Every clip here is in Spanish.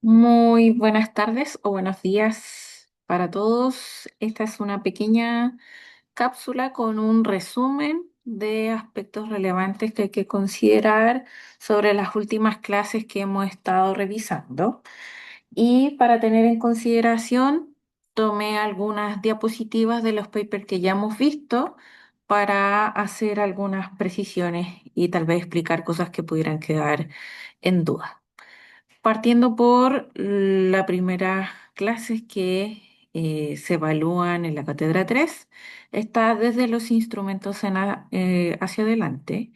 Muy buenas tardes o buenos días para todos. Esta es una pequeña cápsula con un resumen de aspectos relevantes que hay que considerar sobre las últimas clases que hemos estado revisando. Y para tener en consideración, tomé algunas diapositivas de los papers que ya hemos visto para hacer algunas precisiones y tal vez explicar cosas que pudieran quedar en duda. Partiendo por la primera clase que se evalúan en la cátedra 3, está desde los instrumentos hacia adelante.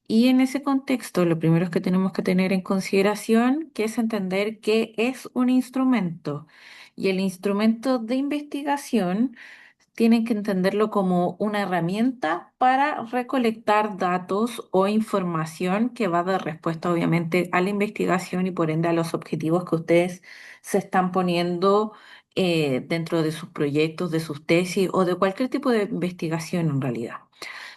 Y en ese contexto, lo primero que tenemos que tener en consideración que es entender qué es un instrumento. Y el instrumento de investigación tienen que entenderlo como una herramienta para recolectar datos o información que va a dar respuesta, obviamente, a la investigación y por ende a los objetivos que ustedes se están poniendo dentro de sus proyectos, de sus tesis o de cualquier tipo de investigación en realidad.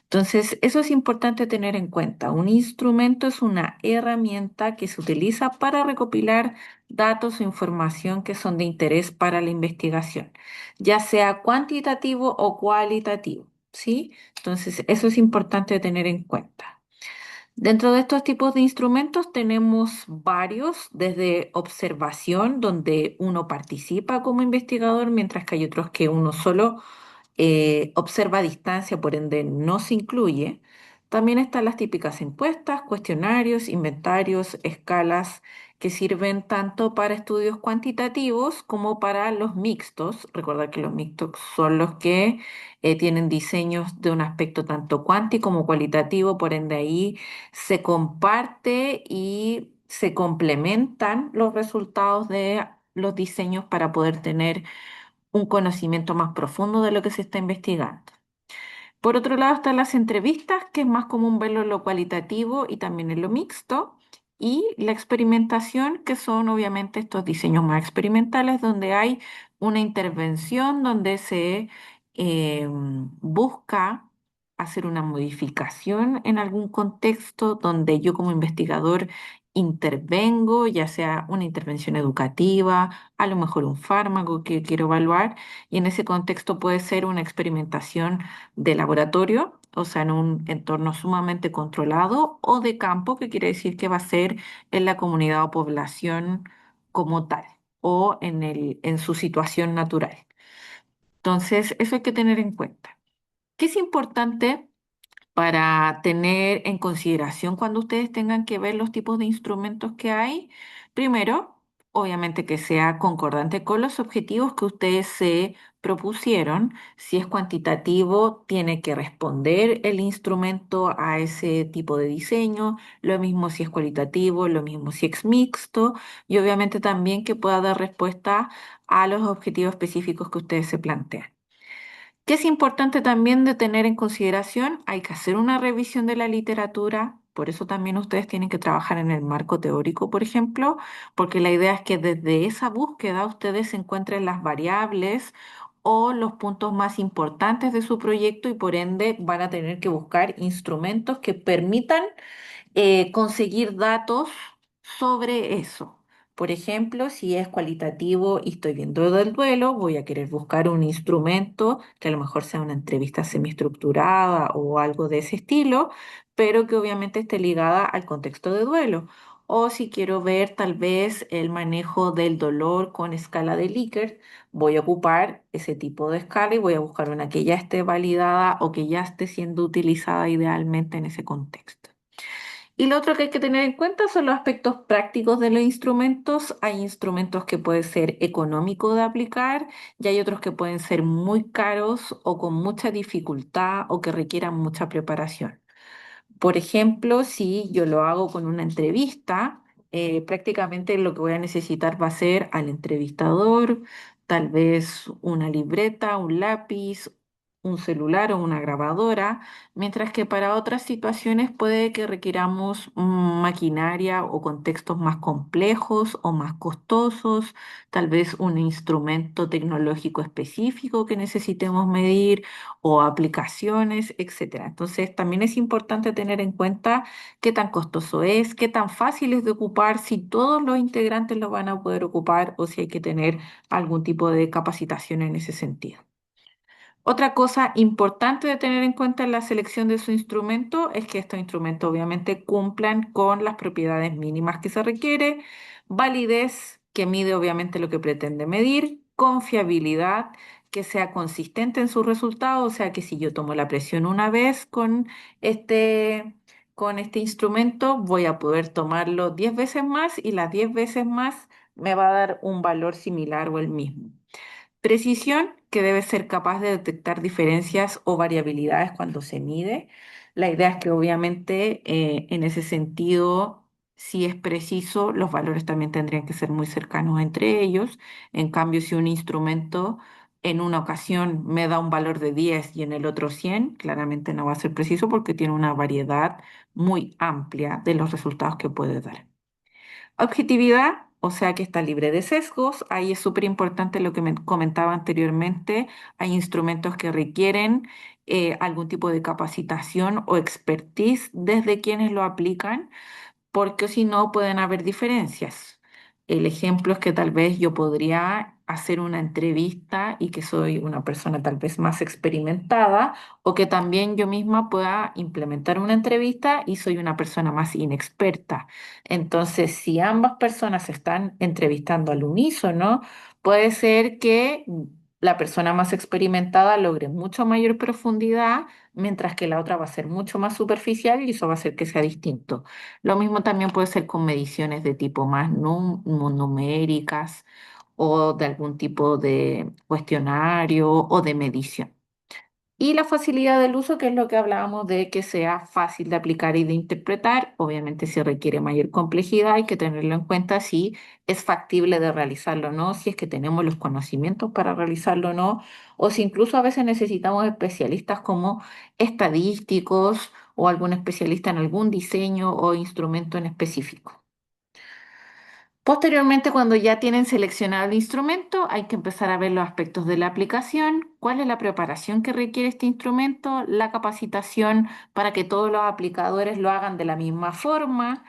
Entonces, eso es importante tener en cuenta. Un instrumento es una herramienta que se utiliza para recopilar datos o información que son de interés para la investigación, ya sea cuantitativo o cualitativo, ¿sí? Entonces, eso es importante tener en cuenta. Dentro de estos tipos de instrumentos tenemos varios, desde observación, donde uno participa como investigador, mientras que hay otros que uno solo observa a distancia, por ende no se incluye. También están las típicas encuestas, cuestionarios, inventarios, escalas que sirven tanto para estudios cuantitativos como para los mixtos. Recordad que los mixtos son los que tienen diseños de un aspecto tanto cuanti como cualitativo, por ende ahí se comparte y se complementan los resultados de los diseños para poder tener un conocimiento más profundo de lo que se está investigando. Por otro lado están las entrevistas, que es más común verlo en lo cualitativo y también en lo mixto, y la experimentación, que son obviamente estos diseños más experimentales donde hay una intervención, donde se busca hacer una modificación en algún contexto, donde yo como investigador intervengo, ya sea una intervención educativa, a lo mejor un fármaco que quiero evaluar, y en ese contexto puede ser una experimentación de laboratorio, o sea, en un entorno sumamente controlado, o de campo, que quiere decir que va a ser en la comunidad o población como tal, o en su situación natural. Entonces, eso hay que tener en cuenta. ¿Qué es importante para tener en consideración cuando ustedes tengan que ver los tipos de instrumentos que hay? Primero, obviamente que sea concordante con los objetivos que ustedes se propusieron. Si es cuantitativo, tiene que responder el instrumento a ese tipo de diseño. Lo mismo si es cualitativo, lo mismo si es mixto. Y obviamente también que pueda dar respuesta a los objetivos específicos que ustedes se plantean. ¿Qué es importante también de tener en consideración? Hay que hacer una revisión de la literatura, por eso también ustedes tienen que trabajar en el marco teórico, por ejemplo, porque la idea es que desde esa búsqueda ustedes encuentren las variables o los puntos más importantes de su proyecto y por ende van a tener que buscar instrumentos que permitan conseguir datos sobre eso. Por ejemplo, si es cualitativo y estoy viendo del duelo, voy a querer buscar un instrumento que a lo mejor sea una entrevista semiestructurada o algo de ese estilo, pero que obviamente esté ligada al contexto de duelo. O si quiero ver tal vez el manejo del dolor con escala de Likert, voy a ocupar ese tipo de escala y voy a buscar una que ya esté validada o que ya esté siendo utilizada idealmente en ese contexto. Y lo otro que hay que tener en cuenta son los aspectos prácticos de los instrumentos. Hay instrumentos que pueden ser económicos de aplicar y hay otros que pueden ser muy caros o con mucha dificultad o que requieran mucha preparación. Por ejemplo, si yo lo hago con una entrevista, prácticamente lo que voy a necesitar va a ser al entrevistador, tal vez una libreta, un lápiz un celular o una grabadora, mientras que para otras situaciones puede que requiramos maquinaria o contextos más complejos o más costosos, tal vez un instrumento tecnológico específico que necesitemos medir o aplicaciones, etcétera. Entonces, también es importante tener en cuenta qué tan costoso es, qué tan fácil es de ocupar, si todos los integrantes lo van a poder ocupar o si hay que tener algún tipo de capacitación en ese sentido. Otra cosa importante de tener en cuenta en la selección de su instrumento es que estos instrumentos obviamente cumplan con las propiedades mínimas que se requiere, validez, que mide obviamente lo que pretende medir, confiabilidad, que sea consistente en sus resultados, o sea que si yo tomo la presión una vez este, con este instrumento, voy a poder tomarlo 10 veces más y las 10 veces más me va a dar un valor similar o el mismo. Precisión, que debe ser capaz de detectar diferencias o variabilidades cuando se mide. La idea es que obviamente en ese sentido, si es preciso, los valores también tendrían que ser muy cercanos entre ellos. En cambio, si un instrumento en una ocasión me da un valor de 10 y en el otro 100, claramente no va a ser preciso porque tiene una variedad muy amplia de los resultados que puede dar. Objetividad, o sea que está libre de sesgos. Ahí es súper importante lo que me comentaba anteriormente. Hay instrumentos que requieren algún tipo de capacitación o expertise desde quienes lo aplican porque si no pueden haber diferencias. El ejemplo es que tal vez yo podría hacer una entrevista y que soy una persona tal vez más experimentada o que también yo misma pueda implementar una entrevista y soy una persona más inexperta. Entonces, si ambas personas se están entrevistando al unísono, puede ser que la persona más experimentada logre mucho mayor profundidad, mientras que la otra va a ser mucho más superficial y eso va a hacer que sea distinto. Lo mismo también puede ser con mediciones de tipo más numéricas o de algún tipo de cuestionario o de medición. Y la facilidad del uso, que es lo que hablábamos de que sea fácil de aplicar y de interpretar. Obviamente si requiere mayor complejidad hay que tenerlo en cuenta si es factible de realizarlo o no, si es que tenemos los conocimientos para realizarlo o no, o si incluso a veces necesitamos especialistas como estadísticos o algún especialista en algún diseño o instrumento en específico. Posteriormente, cuando ya tienen seleccionado el instrumento, hay que empezar a ver los aspectos de la aplicación, cuál es la preparación que requiere este instrumento, la capacitación para que todos los aplicadores lo hagan de la misma forma,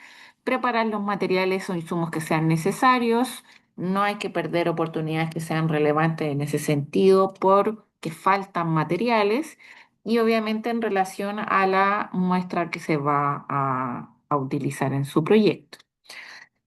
preparar los materiales o insumos que sean necesarios. No hay que perder oportunidades que sean relevantes en ese sentido porque faltan materiales y obviamente en relación a la muestra que se va a utilizar en su proyecto.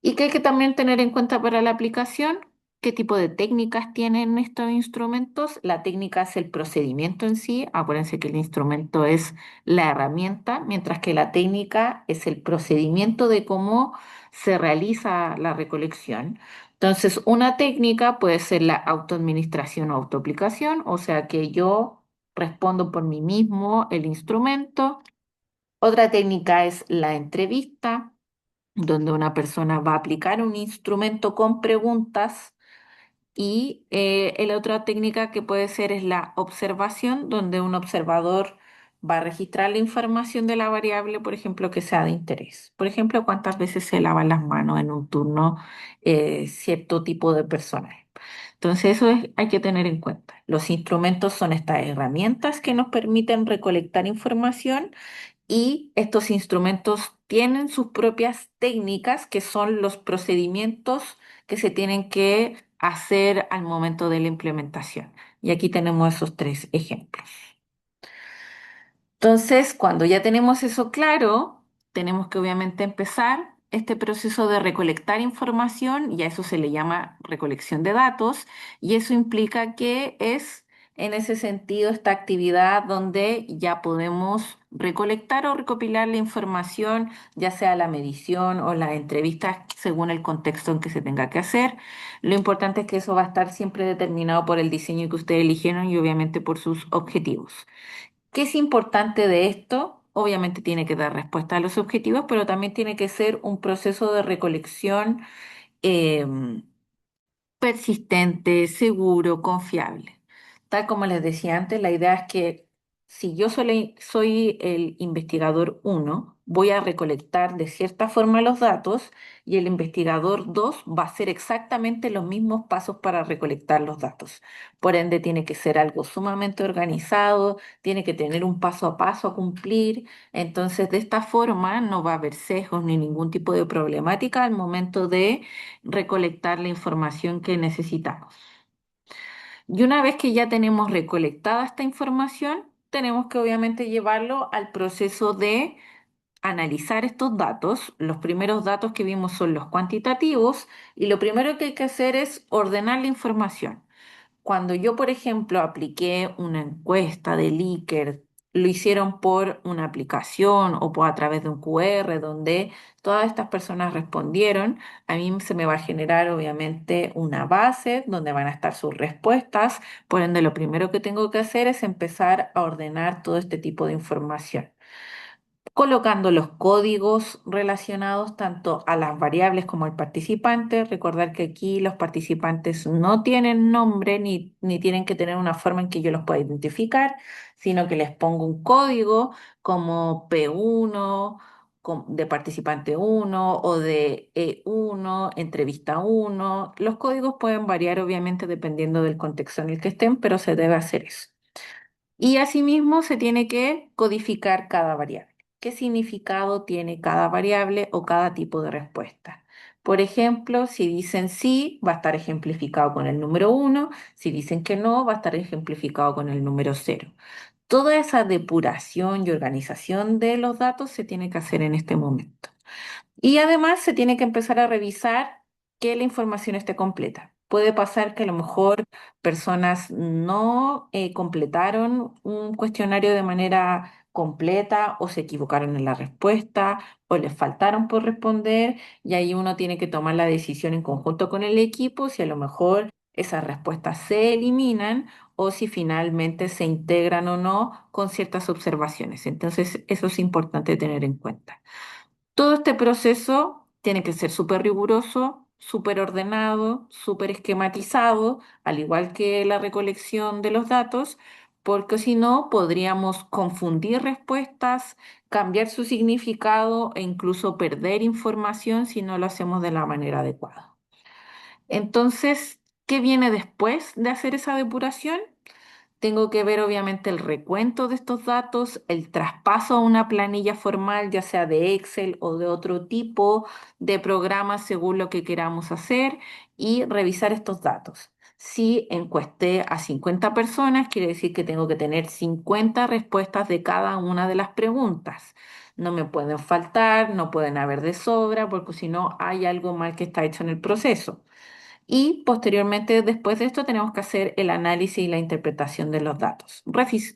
Y que hay que también tener en cuenta para la aplicación qué tipo de técnicas tienen estos instrumentos. La técnica es el procedimiento en sí. Acuérdense que el instrumento es la herramienta, mientras que la técnica es el procedimiento de cómo se realiza la recolección. Entonces, una técnica puede ser la autoadministración o autoaplicación, o sea que yo respondo por mí mismo el instrumento. Otra técnica es la entrevista donde una persona va a aplicar un instrumento con preguntas y la otra técnica que puede ser es la observación, donde un observador va a registrar la información de la variable, por ejemplo, que sea de interés. Por ejemplo, cuántas veces se lavan las manos en un turno cierto tipo de personas. Entonces, hay que tener en cuenta. Los instrumentos son estas herramientas que nos permiten recolectar información y estos instrumentos tienen sus propias técnicas, que son los procedimientos que se tienen que hacer al momento de la implementación. Y aquí tenemos esos tres ejemplos. Entonces, cuando ya tenemos eso claro, tenemos que obviamente empezar este proceso de recolectar información y a eso se le llama recolección de datos y eso implica que es en ese sentido esta actividad donde ya podemos recolectar o recopilar la información, ya sea la medición o la entrevista según el contexto en que se tenga que hacer. Lo importante es que eso va a estar siempre determinado por el diseño que ustedes eligieron y obviamente por sus objetivos. ¿Qué es importante de esto? Obviamente tiene que dar respuesta a los objetivos, pero también tiene que ser un proceso de recolección em, persistente, seguro, confiable. Tal como les decía antes, la idea es que si yo soy el investigador uno, voy a recolectar de cierta forma los datos y el investigador 2 va a hacer exactamente los mismos pasos para recolectar los datos. Por ende, tiene que ser algo sumamente organizado, tiene que tener un paso a paso a cumplir. Entonces, de esta forma no va a haber sesgos ni ningún tipo de problemática al momento de recolectar la información que necesitamos. Y una vez que ya tenemos recolectada esta información, tenemos que obviamente llevarlo al proceso de analizar estos datos. Los primeros datos que vimos son los cuantitativos y lo primero que hay que hacer es ordenar la información. Cuando yo, por ejemplo, apliqué una encuesta de Likert, lo hicieron por una aplicación o a través de un QR donde todas estas personas respondieron, a mí se me va a generar obviamente una base donde van a estar sus respuestas, por ende lo primero que tengo que hacer es empezar a ordenar todo este tipo de información colocando los códigos relacionados tanto a las variables como al participante. Recordar que aquí los participantes no tienen nombre ni tienen que tener una forma en que yo los pueda identificar, sino que les pongo un código como P1 de participante uno o de E1, entrevista uno. Los códigos pueden variar obviamente dependiendo del contexto en el que estén, pero se debe hacer eso. Y asimismo se tiene que codificar cada variable. ¿Qué significado tiene cada variable o cada tipo de respuesta? Por ejemplo, si dicen sí, va a estar ejemplificado con el número uno. Si dicen que no, va a estar ejemplificado con el número cero. Toda esa depuración y organización de los datos se tiene que hacer en este momento. Y además se tiene que empezar a revisar que la información esté completa. Puede pasar que a lo mejor personas no completaron un cuestionario de manera completa o se equivocaron en la respuesta o les faltaron por responder y ahí uno tiene que tomar la decisión en conjunto con el equipo si a lo mejor esas respuestas se eliminan o si finalmente se integran o no con ciertas observaciones. Entonces, eso es importante tener en cuenta. Todo este proceso tiene que ser súper riguroso, súper ordenado, súper esquematizado, al igual que la recolección de los datos, porque si no podríamos confundir respuestas, cambiar su significado e incluso perder información si no lo hacemos de la manera adecuada. Entonces, ¿qué viene después de hacer esa depuración? Tengo que ver obviamente el recuento de estos datos, el traspaso a una planilla formal, ya sea de Excel o de otro tipo de programa según lo que queramos hacer y revisar estos datos. Si encuesté a 50 personas, quiere decir que tengo que tener 50 respuestas de cada una de las preguntas. No me pueden faltar, no pueden haber de sobra, porque si no hay algo mal que está hecho en el proceso. Y posteriormente, después de esto, tenemos que hacer el análisis y la interpretación de los datos.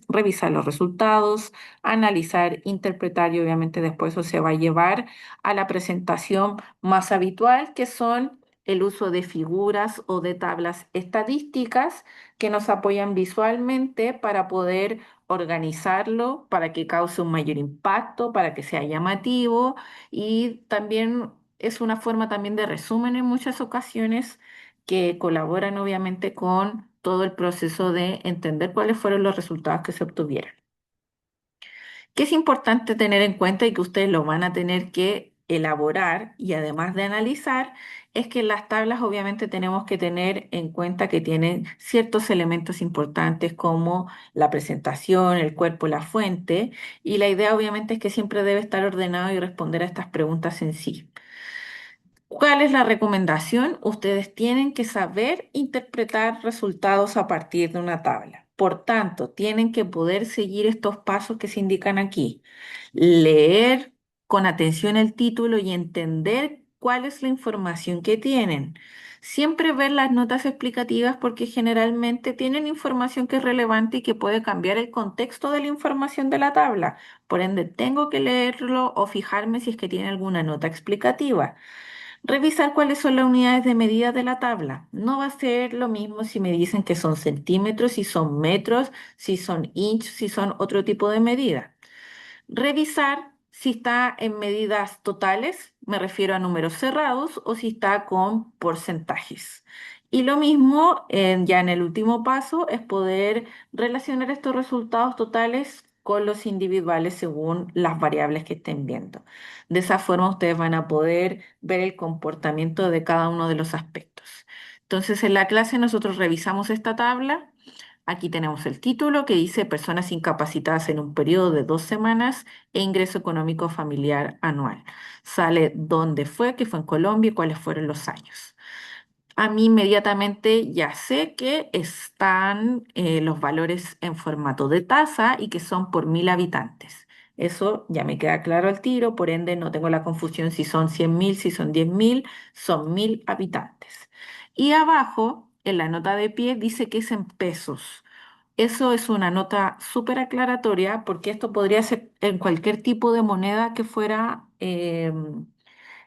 Revisar los resultados, analizar, interpretar y obviamente después eso se va a llevar a la presentación más habitual, que son el uso de figuras o de tablas estadísticas que nos apoyan visualmente para poder organizarlo, para que cause un mayor impacto, para que sea llamativo y también es una forma también de resumen en muchas ocasiones que colaboran obviamente con todo el proceso de entender cuáles fueron los resultados que se obtuvieron. ¿Qué es importante tener en cuenta y que ustedes lo van a tener que elaborar y además de analizar? Es que en las tablas obviamente tenemos que tener en cuenta que tienen ciertos elementos importantes como la presentación, el cuerpo, la fuente, y la idea obviamente es que siempre debe estar ordenado y responder a estas preguntas en sí. ¿Cuál es la recomendación? Ustedes tienen que saber interpretar resultados a partir de una tabla. Por tanto, tienen que poder seguir estos pasos que se indican aquí. Leer con atención el título y entender cuál es la información que tienen. Siempre ver las notas explicativas porque generalmente tienen información que es relevante y que puede cambiar el contexto de la información de la tabla. Por ende, tengo que leerlo o fijarme si es que tiene alguna nota explicativa. Revisar cuáles son las unidades de medida de la tabla. No va a ser lo mismo si me dicen que son centímetros, si son metros, si son inches, si son otro tipo de medida. Revisar si está en medidas totales, me refiero a números cerrados, o si está con porcentajes. Y lo mismo, ya en el último paso, es poder relacionar estos resultados totales con los individuales según las variables que estén viendo. De esa forma ustedes van a poder ver el comportamiento de cada uno de los aspectos. Entonces, en la clase nosotros revisamos esta tabla. Aquí tenemos el título que dice personas incapacitadas en un periodo de 2 semanas e ingreso económico familiar anual. Sale dónde fue, que fue en Colombia y cuáles fueron los años. A mí inmediatamente ya sé que están los valores en formato de tasa y que son por 1000 habitantes. Eso ya me queda claro al tiro, por ende no tengo la confusión si son 100.000, si son 10.000, son 1000 habitantes. Y abajo, en la nota de pie, dice que es en pesos. Eso es una nota súper aclaratoria porque esto podría ser en cualquier tipo de moneda que fuera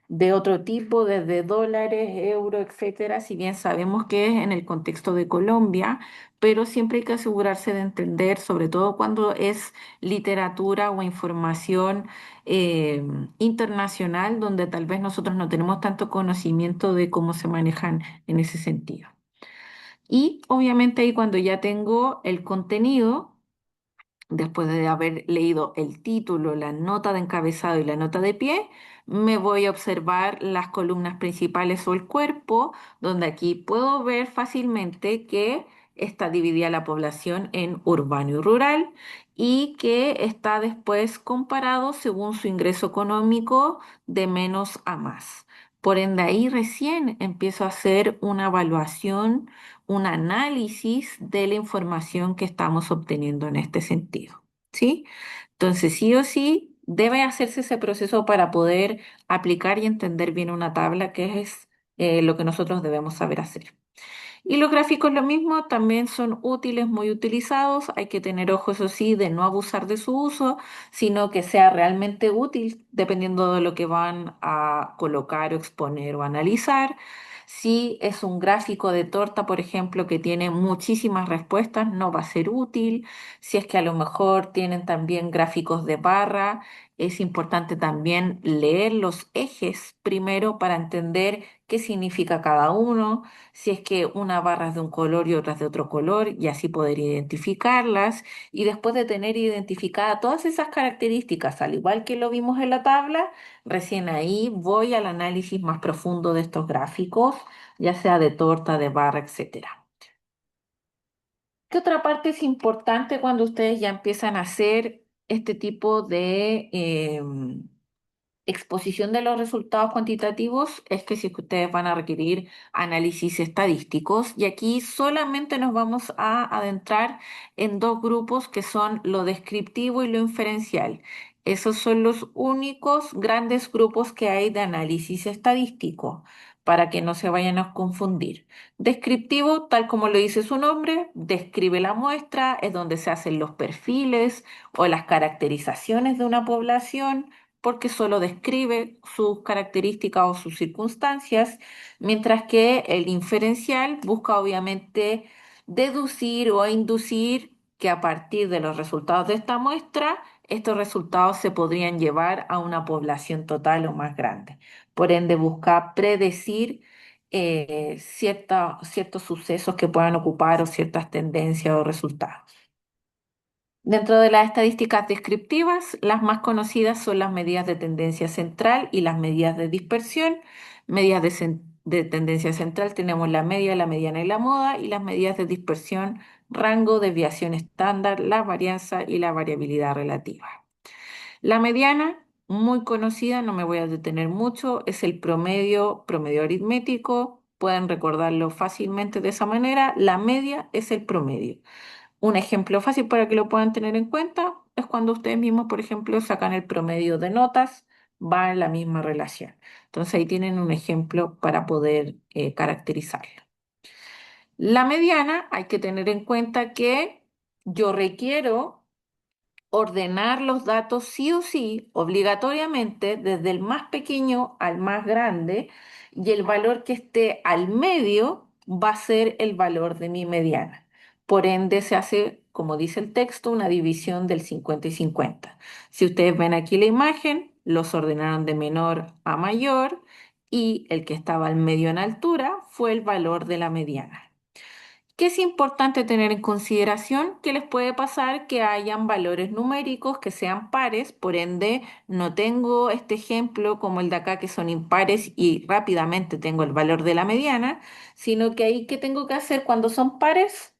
de otro tipo, desde dólares, euros, etcétera, si bien sabemos que es en el contexto de Colombia, pero siempre hay que asegurarse de entender, sobre todo cuando es literatura o información eh, internacional, donde tal vez nosotros no tenemos tanto conocimiento de cómo se manejan en ese sentido. Y obviamente ahí cuando ya tengo el contenido, después de haber leído el título, la nota de encabezado y la nota de pie, me voy a observar las columnas principales o el cuerpo, donde aquí puedo ver fácilmente que está dividida la población en urbano y rural y que está después comparado según su ingreso económico de menos a más. Por ende, ahí recién empiezo a hacer una evaluación, un análisis de la información que estamos obteniendo en este sentido, ¿sí? Entonces, sí o sí, debe hacerse ese proceso para poder aplicar y entender bien una tabla, que es lo que nosotros debemos saber hacer. Y los gráficos lo mismo, también son útiles, muy utilizados. Hay que tener ojo, eso sí, de no abusar de su uso, sino que sea realmente útil dependiendo de lo que van a colocar o exponer o analizar. Si es un gráfico de torta, por ejemplo, que tiene muchísimas respuestas, no va a ser útil. Si es que a lo mejor tienen también gráficos de barra, es importante también leer los ejes primero para entender qué significa cada uno, si es que una barra es de un color y otra es de otro color, y así poder identificarlas. Y después de tener identificadas todas esas características, al igual que lo vimos en la tabla, recién ahí voy al análisis más profundo de estos gráficos, ya sea de torta, de barra, etcétera. ¿Qué otra parte es importante cuando ustedes ya empiezan a hacer este tipo de exposición de los resultados cuantitativos? Es que si es que ustedes van a requerir análisis estadísticos, y aquí solamente nos vamos a adentrar en dos grupos que son lo descriptivo y lo inferencial. Esos son los únicos grandes grupos que hay de análisis estadístico, para que no se vayan a confundir. Descriptivo, tal como lo dice su nombre, describe la muestra, es donde se hacen los perfiles o las caracterizaciones de una población, porque solo describe sus características o sus circunstancias, mientras que el inferencial busca obviamente deducir o inducir que a partir de los resultados de esta muestra, estos resultados se podrían llevar a una población total o más grande. Por ende, busca predecir ciertos sucesos que puedan ocupar o ciertas tendencias o resultados. Dentro de las estadísticas descriptivas, las más conocidas son las medidas de tendencia central y las medidas de dispersión. Medidas de tendencia central tenemos la media, la mediana y la moda, y las medidas de dispersión, rango, desviación estándar, la varianza y la variabilidad relativa. La mediana, muy conocida, no me voy a detener mucho, es el promedio, promedio aritmético. Pueden recordarlo fácilmente de esa manera. La media es el promedio. Un ejemplo fácil para que lo puedan tener en cuenta es cuando ustedes mismos, por ejemplo, sacan el promedio de notas, va en la misma relación. Entonces ahí tienen un ejemplo para poder caracterizarlo. La mediana, hay que tener en cuenta que yo requiero ordenar los datos sí o sí, obligatoriamente, desde el más pequeño al más grande, y el valor que esté al medio va a ser el valor de mi mediana. Por ende, se hace, como dice el texto, una división del 50 y 50. Si ustedes ven aquí la imagen, los ordenaron de menor a mayor y el que estaba al medio en altura fue el valor de la mediana. ¿Qué es importante tener en consideración? Que les puede pasar que hayan valores numéricos que sean pares, por ende no tengo este ejemplo como el de acá que son impares y rápidamente tengo el valor de la mediana, sino que ahí, ¿qué tengo que hacer cuando son pares?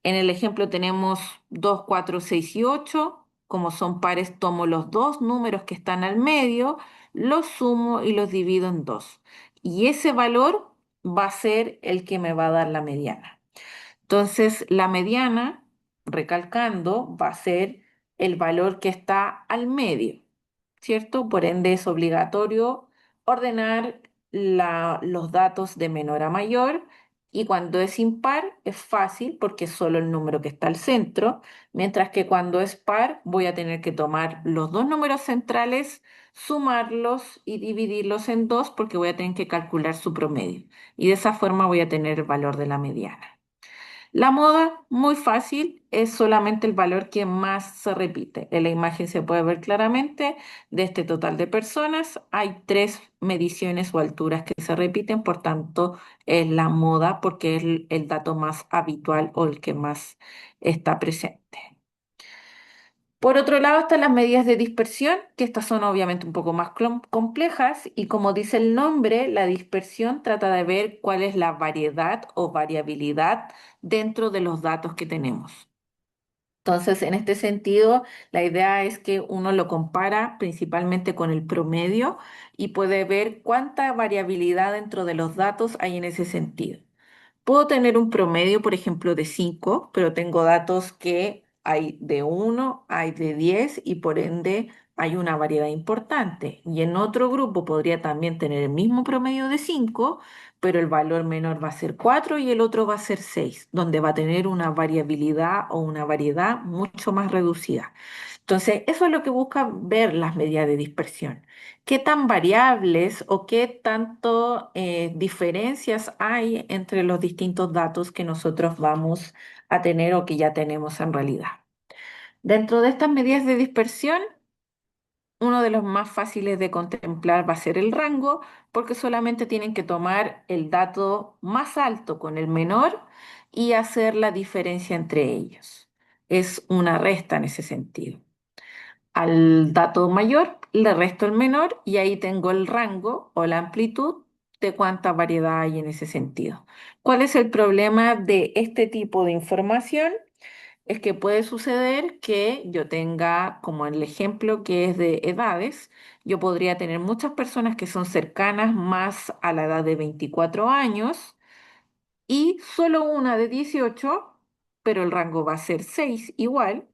En el ejemplo tenemos 2, 4, 6 y 8. Como son pares, tomo los dos números que están al medio, los sumo y los divido en 2. Y ese valor va a ser el que me va a dar la mediana. Entonces, la mediana, recalcando, va a ser el valor que está al medio, ¿cierto? Por ende, es obligatorio ordenar los datos de menor a mayor y cuando es impar es fácil porque es solo el número que está al centro, mientras que cuando es par voy a tener que tomar los dos números centrales, sumarlos y dividirlos en dos porque voy a tener que calcular su promedio y de esa forma voy a tener el valor de la mediana. La moda, muy fácil, es solamente el valor que más se repite. En la imagen se puede ver claramente de este total de personas, hay tres mediciones o alturas que se repiten, por tanto es la moda porque es el dato más habitual o el que más está presente. Por otro lado están las medidas de dispersión, que estas son obviamente un poco más complejas y como dice el nombre, la dispersión trata de ver cuál es la variedad o variabilidad dentro de los datos que tenemos. Entonces, en este sentido, la idea es que uno lo compara principalmente con el promedio y puede ver cuánta variabilidad dentro de los datos hay en ese sentido. Puedo tener un promedio, por ejemplo, de 5, pero tengo datos que hay de uno, hay de 10 y por ende hay una variedad importante. Y en otro grupo podría también tener el mismo promedio de 5, pero el valor menor va a ser 4 y el otro va a ser 6, donde va a tener una variabilidad o una variedad mucho más reducida. Entonces, eso es lo que busca ver las medidas de dispersión. ¿Qué tan variables o qué tanto diferencias hay entre los distintos datos que nosotros vamos a tener o que ya tenemos en realidad? Dentro de estas medidas de dispersión, uno de los más fáciles de contemplar va a ser el rango, porque solamente tienen que tomar el dato más alto con el menor y hacer la diferencia entre ellos. Es una resta en ese sentido. Al dato mayor le resto el menor y ahí tengo el rango o la amplitud de cuánta variedad hay en ese sentido. ¿Cuál es el problema de este tipo de información? Es que puede suceder que yo tenga, como el ejemplo que es de edades, yo podría tener muchas personas que son cercanas más a la edad de 24 años y solo una de 18, pero el rango va a ser 6 igual,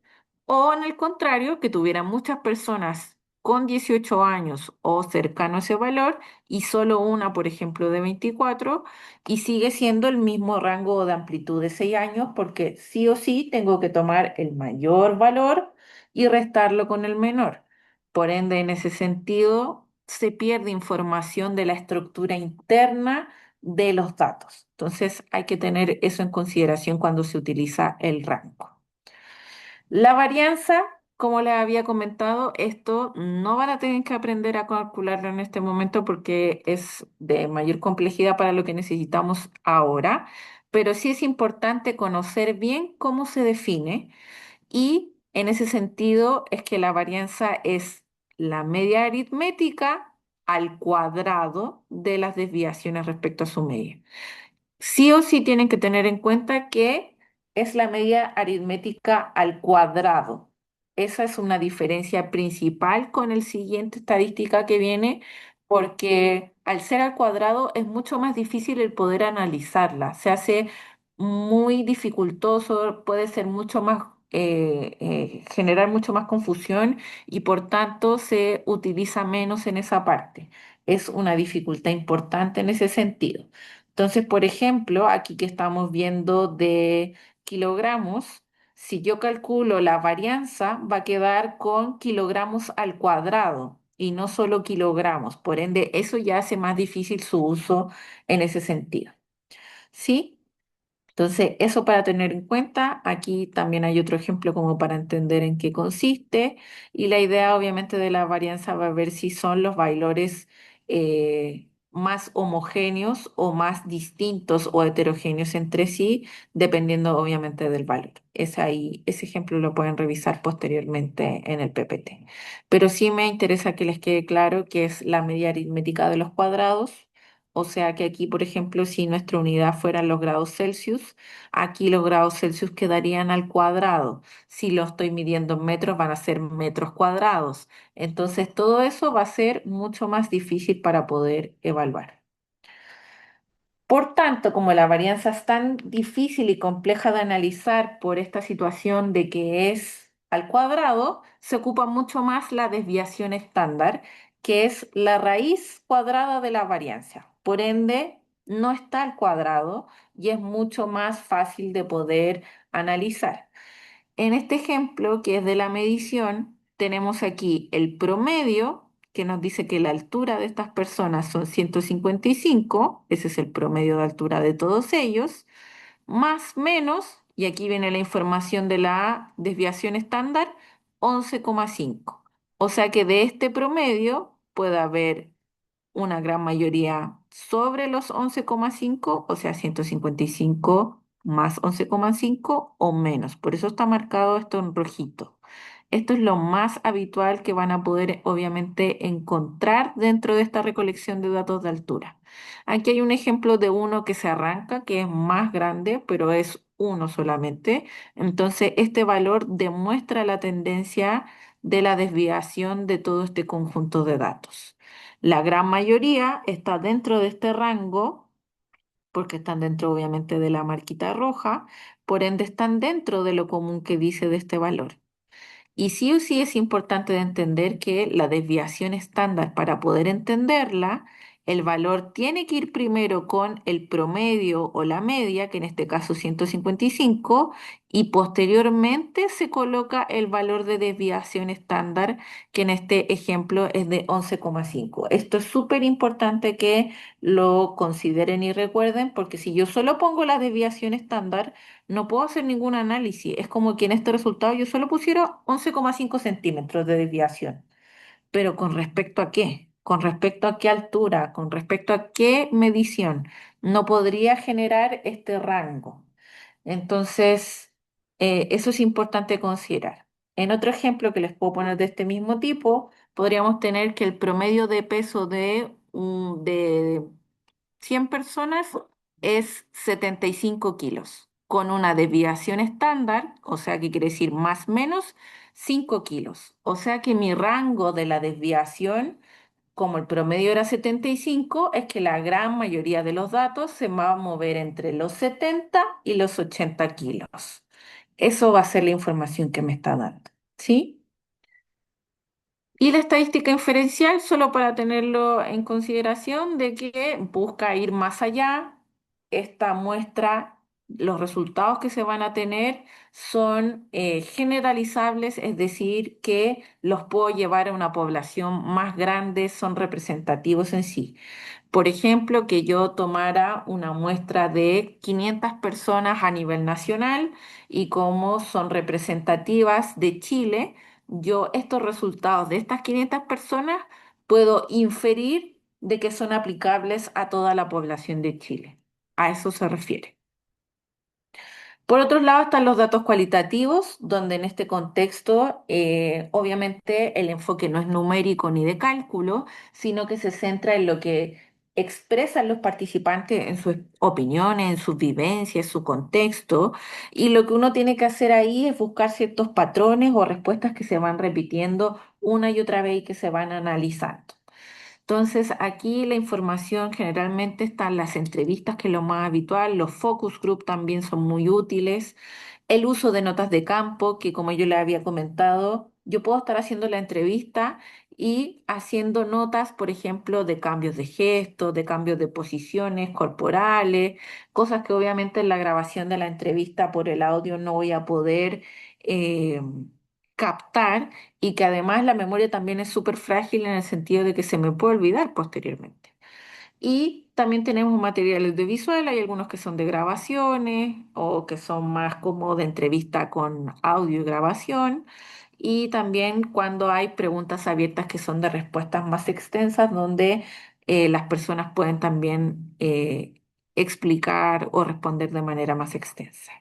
o en el contrario, que tuviera muchas personas con 18 años o cercano a ese valor y solo una, por ejemplo, de 24 y sigue siendo el mismo rango de amplitud de 6 años porque sí o sí tengo que tomar el mayor valor y restarlo con el menor. Por ende, en ese sentido, se pierde información de la estructura interna de los datos. Entonces hay que tener eso en consideración cuando se utiliza el rango. La varianza, como les había comentado, esto no van a tener que aprender a calcularlo en este momento porque es de mayor complejidad para lo que necesitamos ahora, pero sí es importante conocer bien cómo se define y en ese sentido es que la varianza es la media aritmética al cuadrado de las desviaciones respecto a su media. Sí o sí tienen que tener en cuenta que es la media aritmética al cuadrado. Esa es una diferencia principal con el siguiente estadística que viene, porque al ser al cuadrado es mucho más difícil el poder analizarla. Se hace muy dificultoso, puede ser mucho más, generar mucho más confusión y por tanto se utiliza menos en esa parte. Es una dificultad importante en ese sentido. Entonces, por ejemplo, aquí que estamos viendo de kilogramos, si yo calculo la varianza, va a quedar con kilogramos al cuadrado y no solo kilogramos. Por ende, eso ya hace más difícil su uso en ese sentido. ¿Sí? Entonces, eso para tener en cuenta. Aquí también hay otro ejemplo como para entender en qué consiste. Y la idea, obviamente, de la varianza va a ver si son los valores más homogéneos o más distintos o heterogéneos entre sí, dependiendo obviamente del valor. Ese ejemplo lo pueden revisar posteriormente en el PPT. Pero sí me interesa que les quede claro que es la media aritmética de los cuadrados. O sea que aquí, por ejemplo, si nuestra unidad fueran los grados Celsius, aquí los grados Celsius quedarían al cuadrado. Si lo estoy midiendo en metros, van a ser metros cuadrados. Entonces, todo eso va a ser mucho más difícil para poder evaluar. Por tanto, como la varianza es tan difícil y compleja de analizar por esta situación de que es al cuadrado, se ocupa mucho más la desviación estándar, que es la raíz cuadrada de la varianza. Por ende, no está al cuadrado y es mucho más fácil de poder analizar. En este ejemplo, que es de la medición, tenemos aquí el promedio, que nos dice que la altura de estas personas son 155, ese es el promedio de altura de todos ellos, más menos, y aquí viene la información de la desviación estándar, 11,5. O sea que de este promedio puede haber una gran mayoría sobre los 11,5, o sea, 155 más 11,5 o menos. Por eso está marcado esto en rojito. Esto es lo más habitual que van a poder, obviamente, encontrar dentro de esta recolección de datos de altura. Aquí hay un ejemplo de uno que se arranca, que es más grande, pero es uno solamente. Entonces, este valor demuestra la tendencia de la desviación de todo este conjunto de datos. La gran mayoría está dentro de este rango, porque están dentro obviamente de la marquita roja, por ende están dentro de lo común que dice de este valor. Y sí o sí es importante de entender que la desviación estándar, para poder entenderla, el valor tiene que ir primero con el promedio o la media, que en este caso 155, y posteriormente se coloca el valor de desviación estándar, que en este ejemplo es de 11,5. Esto es súper importante que lo consideren y recuerden, porque si yo solo pongo la desviación estándar, no puedo hacer ningún análisis. Es como que en este resultado yo solo pusiera 11,5 centímetros de desviación. Pero ¿con respecto a qué? ¿Con respecto a qué altura? ¿Con respecto a qué medición? No podría generar este rango. Entonces, eso es importante considerar. En otro ejemplo que les puedo poner de este mismo tipo, podríamos tener que el promedio de peso de 100 personas es 75 kilos, con una desviación estándar, o sea que quiere decir más o menos 5 kilos. O sea que mi rango de la desviación, como el promedio era 75, es que la gran mayoría de los datos se va a mover entre los 70 y los 80 kilos. Eso va a ser la información que me está dando. ¿Sí? Y la estadística inferencial, solo para tenerlo en consideración, de que busca ir más allá. Esta muestra, los resultados que se van a tener son generalizables, es decir, que los puedo llevar a una población más grande, son representativos en sí. Por ejemplo, que yo tomara una muestra de 500 personas a nivel nacional y como son representativas de Chile, yo estos resultados de estas 500 personas puedo inferir de que son aplicables a toda la población de Chile. A eso se refiere. Por otro lado están los datos cualitativos, donde en este contexto obviamente el enfoque no es numérico ni de cálculo, sino que se centra en lo que expresan los participantes en sus opiniones, en sus vivencias, su contexto, y lo que uno tiene que hacer ahí es buscar ciertos patrones o respuestas que se van repitiendo una y otra vez y que se van analizando. Entonces, aquí la información generalmente está en las entrevistas, que es lo más habitual, los focus group también son muy útiles, el uso de notas de campo, que como yo le había comentado, yo puedo estar haciendo la entrevista y haciendo notas, por ejemplo, de cambios de gestos, de cambios de posiciones corporales, cosas que obviamente en la grabación de la entrevista por el audio no voy a poder eh, captar y que además la memoria también es súper frágil en el sentido de que se me puede olvidar posteriormente. Y también tenemos materiales de visual, hay algunos que son de grabaciones o que son más como de entrevista con audio y grabación. Y también cuando hay preguntas abiertas que son de respuestas más extensas, donde las personas pueden también explicar o responder de manera más extensa.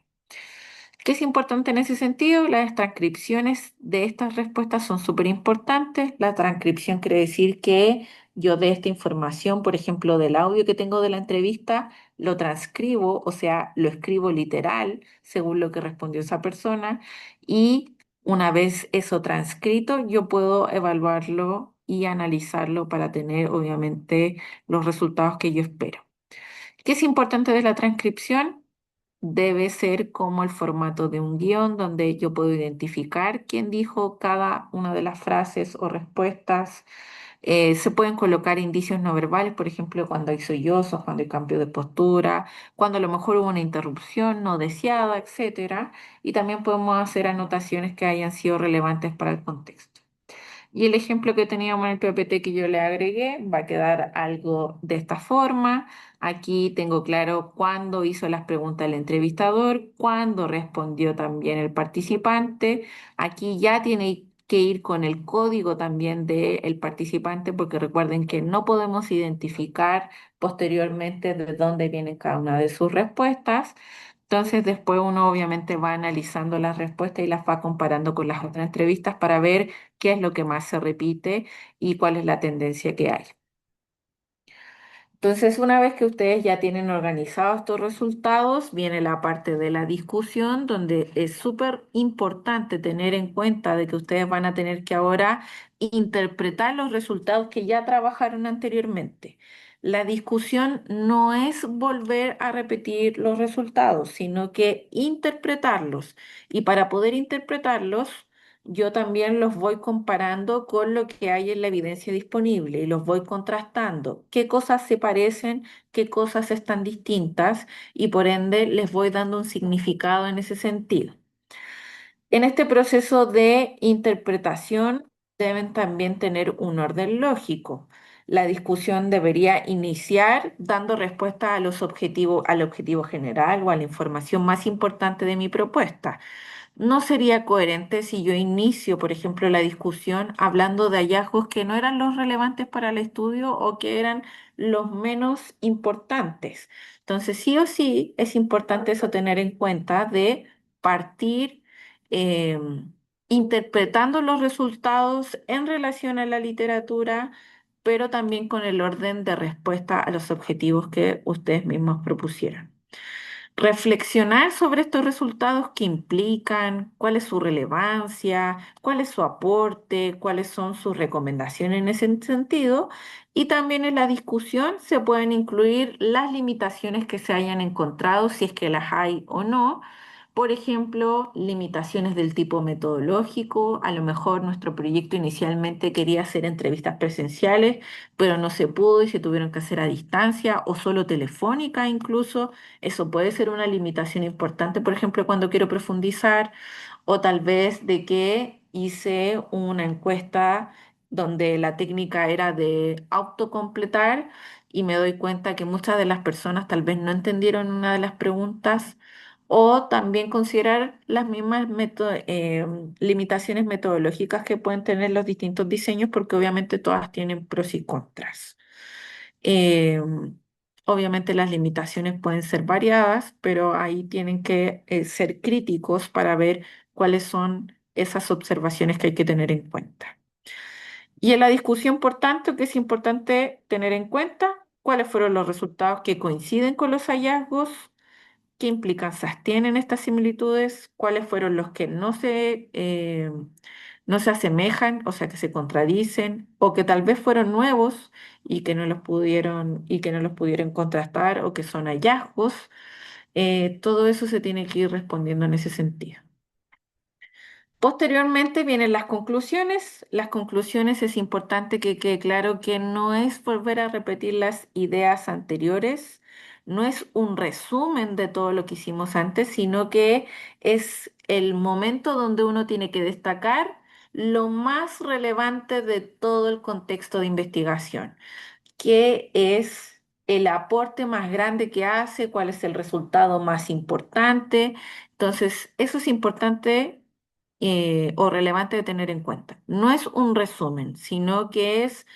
¿Qué es importante en ese sentido? Las transcripciones de estas respuestas son súper importantes. La transcripción quiere decir que yo de esta información, por ejemplo, del audio que tengo de la entrevista, lo transcribo, o sea, lo escribo literal, según lo que respondió esa persona, y una vez eso transcrito, yo puedo evaluarlo y analizarlo para tener, obviamente, los resultados que yo espero. ¿Qué es importante de la transcripción? Debe ser como el formato de un guión donde yo puedo identificar quién dijo cada una de las frases o respuestas. Se pueden colocar indicios no verbales, por ejemplo, cuando hay sollozos, cuando hay cambio de postura, cuando a lo mejor hubo una interrupción no deseada, etcétera. Y también podemos hacer anotaciones que hayan sido relevantes para el contexto. Y el ejemplo que teníamos en el PPT que yo le agregué va a quedar algo de esta forma. Aquí tengo claro cuándo hizo las preguntas el entrevistador, cuándo respondió también el participante. Aquí ya tiene que ir con el código también del participante, porque recuerden que no podemos identificar posteriormente de dónde vienen cada una de sus respuestas. Entonces después uno obviamente va analizando las respuestas y las va comparando con las otras entrevistas para ver qué es lo que más se repite y cuál es la tendencia que hay. Entonces, una vez que ustedes ya tienen organizados estos resultados, viene la parte de la discusión, donde es súper importante tener en cuenta de que ustedes van a tener que ahora interpretar los resultados que ya trabajaron anteriormente. La discusión no es volver a repetir los resultados, sino que interpretarlos. Y para poder interpretarlos, yo también los voy comparando con lo que hay en la evidencia disponible y los voy contrastando. ¿Qué cosas se parecen? ¿Qué cosas están distintas? Y por ende les voy dando un significado en ese sentido. En este proceso de interpretación deben también tener un orden lógico. La discusión debería iniciar dando respuesta a los objetivos, al objetivo general o a la información más importante de mi propuesta. No sería coherente si yo inicio, por ejemplo, la discusión hablando de hallazgos que no eran los relevantes para el estudio o que eran los menos importantes. Entonces, sí o sí, es importante eso tener en cuenta de partir eh, interpretando los resultados en relación a la literatura, pero también con el orden de respuesta a los objetivos que ustedes mismos propusieron. Reflexionar sobre estos resultados que implican, cuál es su relevancia, cuál es su aporte, cuáles son sus recomendaciones en ese sentido. Y también en la discusión se pueden incluir las limitaciones que se hayan encontrado, si es que las hay o no. Por ejemplo, limitaciones del tipo metodológico. A lo mejor nuestro proyecto inicialmente quería hacer entrevistas presenciales, pero no se pudo y se tuvieron que hacer a distancia o solo telefónica incluso. Eso puede ser una limitación importante, por ejemplo, cuando quiero profundizar, o tal vez de que hice una encuesta donde la técnica era de autocompletar y me doy cuenta que muchas de las personas tal vez no entendieron una de las preguntas, o también considerar las mismas limitaciones metodológicas que pueden tener los distintos diseños, porque obviamente todas tienen pros y contras. Eh, Obviamente las limitaciones pueden ser variadas, pero ahí tienen que ser críticos para ver cuáles son esas observaciones que hay que tener en cuenta. Y en la discusión, por tanto, que es importante tener en cuenta cuáles fueron los resultados que coinciden con los hallazgos, qué implicancias tienen estas similitudes, cuáles fueron los que no se asemejan, o sea, que se contradicen, o que tal vez fueron nuevos y que no los pudieron contrastar, o que son hallazgos. Todo eso se tiene que ir respondiendo en ese sentido. Posteriormente vienen las conclusiones. Las conclusiones es importante que quede claro que no es volver a repetir las ideas anteriores, no es un resumen de todo lo que hicimos antes, sino que es el momento donde uno tiene que destacar lo más relevante de todo el contexto de investigación, qué es el aporte más grande que hace, cuál es el resultado más importante. Entonces, eso es importante o relevante de tener en cuenta. No es un resumen, sino que es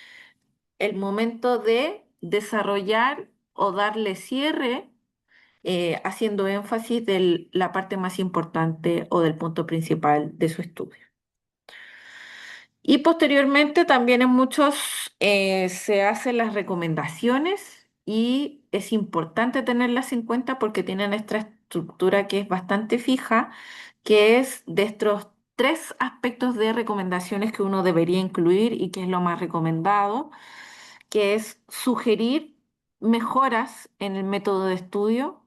el momento de desarrollar o darle cierre, haciendo énfasis de la parte más importante o del punto principal de su estudio. Y posteriormente también en muchos se hacen las recomendaciones y es importante tenerlas en cuenta porque tienen esta estructura que es bastante fija, que es de estos tres aspectos de recomendaciones que uno debería incluir y que es lo más recomendado, que es sugerir mejoras en el método de estudio,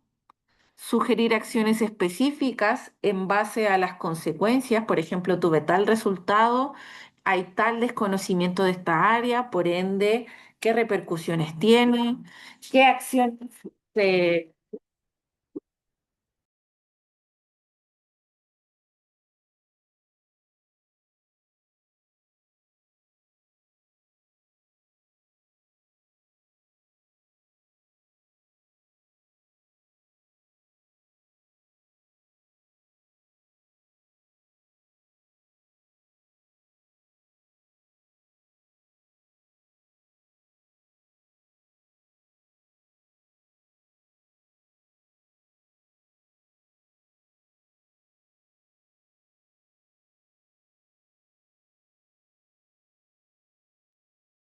sugerir acciones específicas en base a las consecuencias. Por ejemplo, tuve tal resultado, hay tal desconocimiento de esta área, por ende, qué repercusiones tiene, qué acciones se...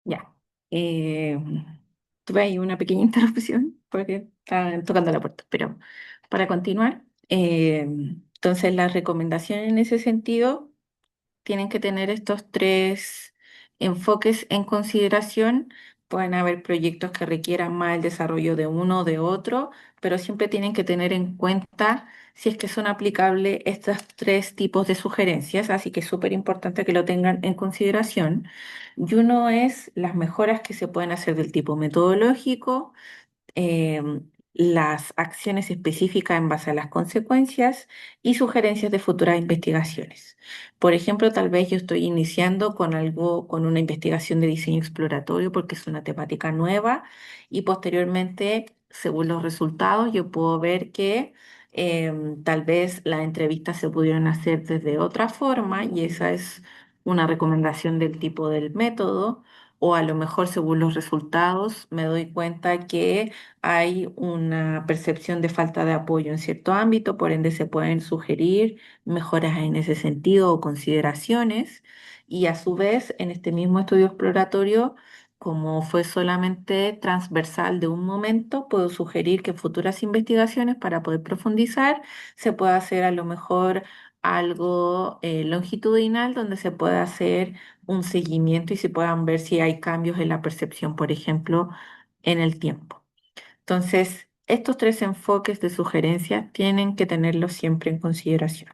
Ya. Eh, tuve ahí una pequeña interrupción porque estaban tocando la puerta, pero para continuar, entonces las recomendaciones en ese sentido tienen que tener estos tres enfoques en consideración. Pueden haber proyectos que requieran más el desarrollo de uno o de otro, pero siempre tienen que tener en cuenta si es que son aplicables estos tres tipos de sugerencias, así que es súper importante que lo tengan en consideración. Y uno es las mejoras que se pueden hacer del tipo metodológico, las acciones específicas en base a las consecuencias y sugerencias de futuras investigaciones. Por ejemplo, tal vez yo estoy iniciando con algo, con una investigación de diseño exploratorio porque es una temática nueva y posteriormente, según los resultados, yo puedo ver que tal vez las entrevistas se pudieron hacer desde otra forma y esa es una recomendación del tipo del método. O a lo mejor según los resultados me doy cuenta que hay una percepción de falta de apoyo en cierto ámbito, por ende se pueden sugerir mejoras en ese sentido o consideraciones. Y a su vez, en este mismo estudio exploratorio, como fue solamente transversal de un momento, puedo sugerir que en futuras investigaciones, para poder profundizar, se pueda hacer a lo mejor algo longitudinal donde se pueda hacer un seguimiento y se puedan ver si hay cambios en la percepción, por ejemplo, en el tiempo. Entonces, estos tres enfoques de sugerencia tienen que tenerlos siempre en consideración.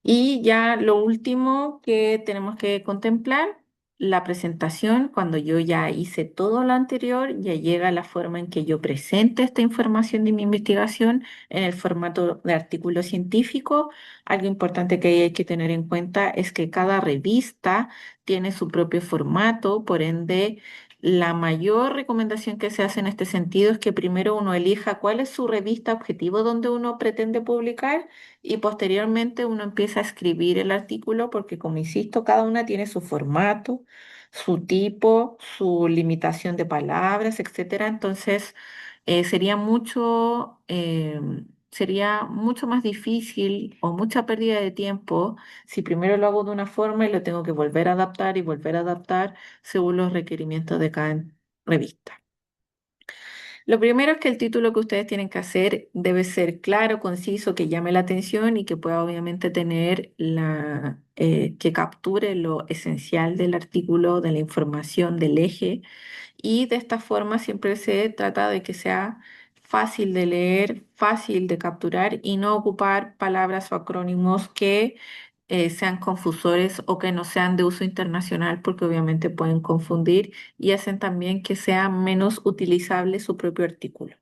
Y ya lo último que tenemos que contemplar, la presentación, cuando yo ya hice todo lo anterior, ya llega la forma en que yo presente esta información de mi investigación en el formato de artículo científico. Algo importante que hay que tener en cuenta es que cada revista tiene su propio formato, por ende, la mayor recomendación que se hace en este sentido es que primero uno elija cuál es su revista objetivo donde uno pretende publicar y posteriormente uno empieza a escribir el artículo porque, como insisto, cada una tiene su formato, su tipo, su limitación de palabras, etcétera. Entonces, sería mucho más difícil o mucha pérdida de tiempo si primero lo hago de una forma y lo tengo que volver a adaptar y volver a adaptar según los requerimientos de cada revista. Lo primero es que el título que ustedes tienen que hacer debe ser claro, conciso, que llame la atención y que pueda obviamente tener que capture lo esencial del artículo, de la información, del eje. Y de esta forma siempre se trata de que sea fácil de leer, fácil de capturar y no ocupar palabras o acrónimos que sean confusores o que no sean de uso internacional porque obviamente pueden confundir y hacen también que sea menos utilizable su propio artículo.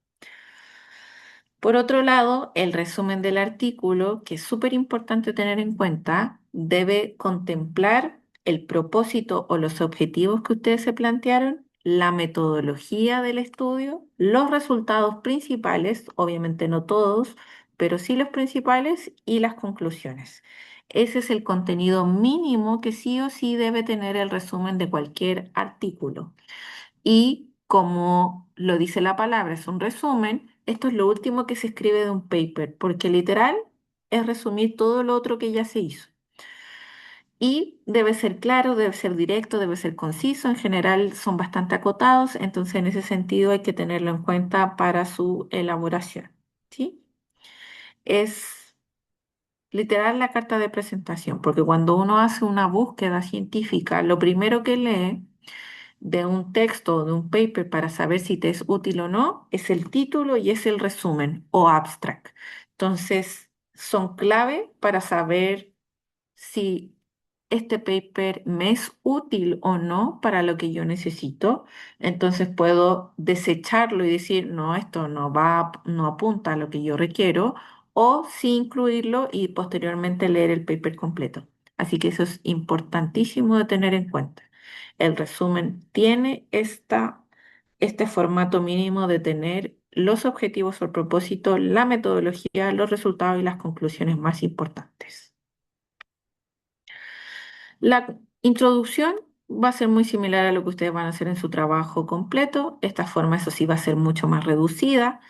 Por otro lado, el resumen del artículo, que es súper importante tener en cuenta, debe contemplar el propósito o los objetivos que ustedes se plantearon, la metodología del estudio, los resultados principales, obviamente no todos, pero sí los principales y las conclusiones. Ese es el contenido mínimo que sí o sí debe tener el resumen de cualquier artículo. Y como lo dice la palabra, es un resumen, esto es lo último que se escribe de un paper, porque literal es resumir todo lo otro que ya se hizo. Y debe ser claro, debe ser directo, debe ser conciso. En general son bastante acotados, entonces en ese sentido hay que tenerlo en cuenta para su elaboración. ¿Sí? Es literal la carta de presentación, porque cuando uno hace una búsqueda científica, lo primero que lee de un texto o de un paper para saber si te es útil o no es el título y es el resumen o abstract. Entonces, son clave para saber si este paper me es útil o no para lo que yo necesito. Entonces puedo desecharlo y decir, no, esto no va, no apunta a lo que yo requiero, o sí incluirlo y posteriormente leer el paper completo. Así que eso es importantísimo de tener en cuenta. El resumen tiene este formato mínimo de tener los objetivos o el propósito, la metodología, los resultados y las conclusiones más importantes. La introducción va a ser muy similar a lo que ustedes van a hacer en su trabajo completo. Esta forma, eso sí, va a ser mucho más reducida.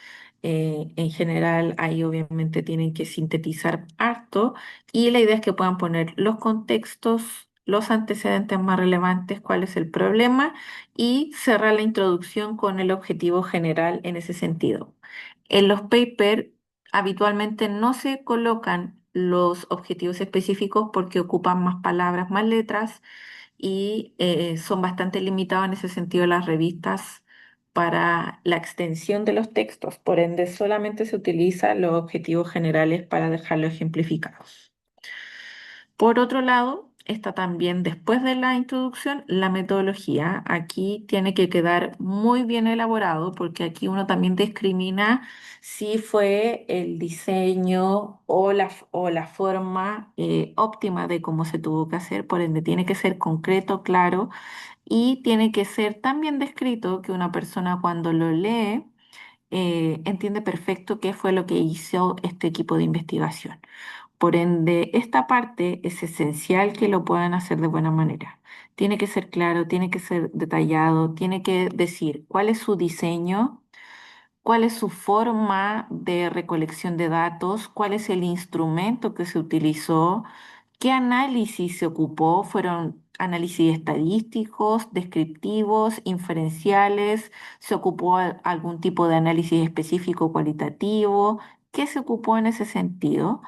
En general, ahí obviamente tienen que sintetizar harto y la idea es que puedan poner los contextos, los antecedentes más relevantes, cuál es el problema y cerrar la introducción con el objetivo general en ese sentido. En los papers habitualmente no se colocan los objetivos específicos porque ocupan más palabras, más letras y son bastante limitados en ese sentido las revistas para la extensión de los textos. Por ende, solamente se utilizan los objetivos generales para dejarlos ejemplificados. Por otro lado, está también después de la introducción la metodología. Aquí tiene que quedar muy bien elaborado porque aquí uno también discrimina si fue el diseño o la forma óptima de cómo se tuvo que hacer. Por ende, tiene que ser concreto, claro y tiene que ser tan bien descrito que una persona cuando lo lee entiende perfecto qué fue lo que hizo este equipo de investigación. Por ende, esta parte es esencial que lo puedan hacer de buena manera. Tiene que ser claro, tiene que ser detallado, tiene que decir cuál es su diseño, cuál es su forma de recolección de datos, cuál es el instrumento que se utilizó, qué análisis se ocupó, fueron análisis estadísticos, descriptivos, inferenciales, se ocupó algún tipo de análisis específico cualitativo, qué se ocupó en ese sentido,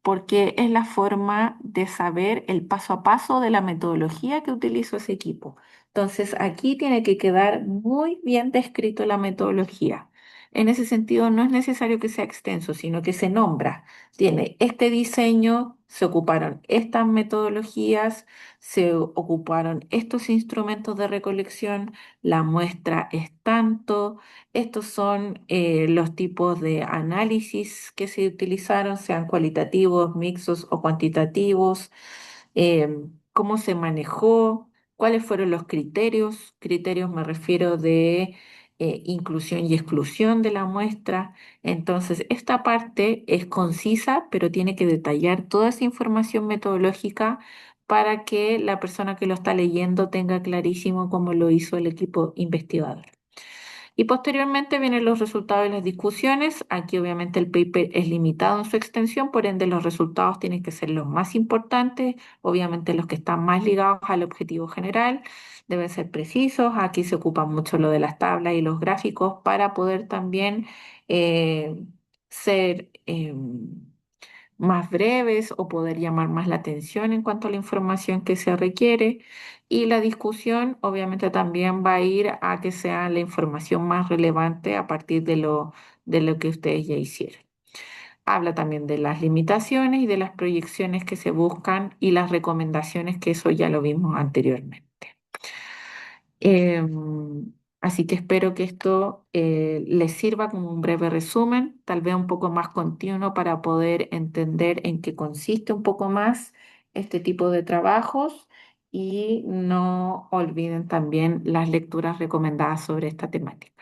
porque es la forma de saber el paso a paso de la metodología que utilizó ese equipo. Entonces, aquí tiene que quedar muy bien descrito la metodología. En ese sentido, no es necesario que sea extenso, sino que se nombra. Tiene este diseño, se ocuparon estas metodologías, se ocuparon estos instrumentos de recolección, la muestra es tanto, estos son los tipos de análisis que se utilizaron, sean cualitativos, mixtos o cuantitativos, cómo se manejó, cuáles fueron los criterios. Criterios me refiero de inclusión y exclusión de la muestra. Entonces, esta parte es concisa, pero tiene que detallar toda esa información metodológica para que la persona que lo está leyendo tenga clarísimo cómo lo hizo el equipo investigador. Y posteriormente vienen los resultados de las discusiones. Aquí obviamente el paper es limitado en su extensión, por ende los resultados tienen que ser los más importantes, obviamente los que están más ligados al objetivo general, deben ser precisos. Aquí se ocupa mucho lo de las tablas y los gráficos para poder también ser más breves o poder llamar más la atención en cuanto a la información que se requiere. Y la discusión obviamente también va a ir a que sea la información más relevante a partir de lo que ustedes ya hicieron. Habla también de las limitaciones y de las proyecciones que se buscan y las recomendaciones, que eso ya lo vimos anteriormente. Así que espero que esto les sirva como un breve resumen, tal vez un poco más continuo para poder entender en qué consiste un poco más este tipo de trabajos y no olviden también las lecturas recomendadas sobre esta temática.